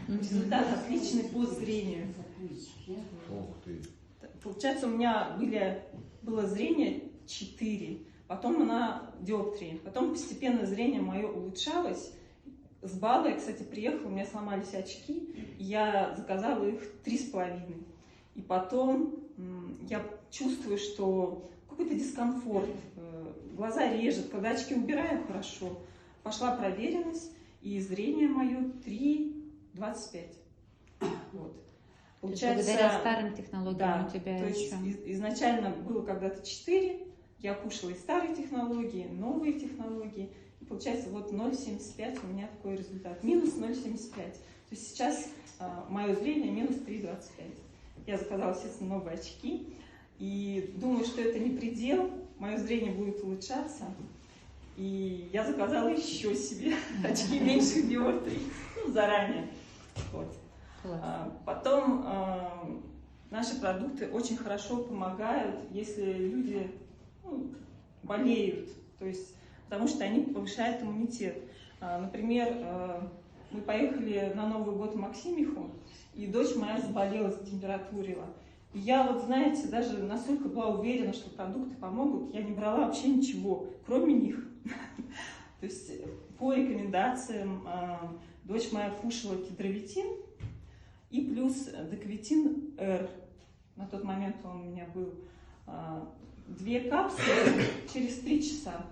Результат отличный по зрению. Ух ты. Получается, у меня было зрение 4, потом диоптрии. Потом постепенно зрение мое улучшалось. С Бали я, кстати, приехала, у меня сломались очки, и я заказала их 3,5. И потом я чувствую, что какой-то дискомфорт, глаза режет, когда очки убираю, хорошо. Пошла проверенность, и зрение мое 3,25. Вот. Получается, благодаря старым технологиям, да, у тебя то есть изначально было когда-то 4, я кушала и старые технологии, новые технологии. И получается, вот 0,75 у меня такой результат. Минус 0,75. То есть сейчас мое зрение минус 3,25. Я заказала, естественно, новые очки. И думаю, что это не предел, мое зрение будет улучшаться. И я заказала еще себе очки меньших диоптрий, заранее. Вот. Потом наши продукты очень хорошо помогают, если люди болеют, то есть, потому что они повышают иммунитет. Например, мы поехали на Новый год в Максимиху, и дочь моя заболела, затемпературила. И я вот, знаете, даже настолько была уверена, что продукты помогут, я не брала вообще ничего, кроме них. То есть по рекомендациям дочь моя кушала кедровитин и плюс деквитин Р. На тот момент он у меня был 2 капсулы через 3 часа.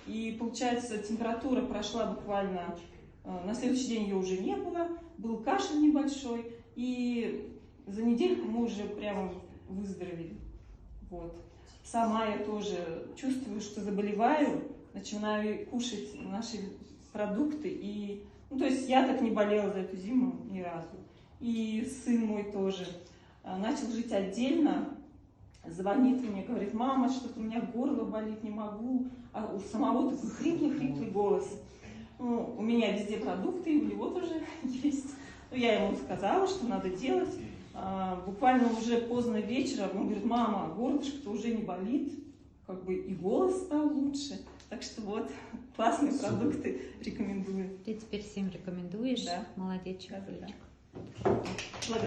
И получается, температура прошла буквально, на следующий день ее уже не было, был кашель небольшой, и за недельку мы уже прямо выздоровели. Вот. Сама я тоже чувствую, что заболеваю, начинаю кушать наши продукты, и, то есть я так не болела за эту зиму ни разу. И сын мой тоже начал жить отдельно, звонит мне, говорит: мама, что-то у меня горло болит, не могу, а у самого такой хриплый голос. У меня везде продукты, и у него тоже есть. Я ему сказала, что надо делать. Буквально уже поздно вечером он говорит: мама, горлышко-то уже не болит, как бы и голос стал лучше. Так что вот, классные продукты, рекомендую. Ты теперь всем рекомендуешь? Да. Молодец. Да.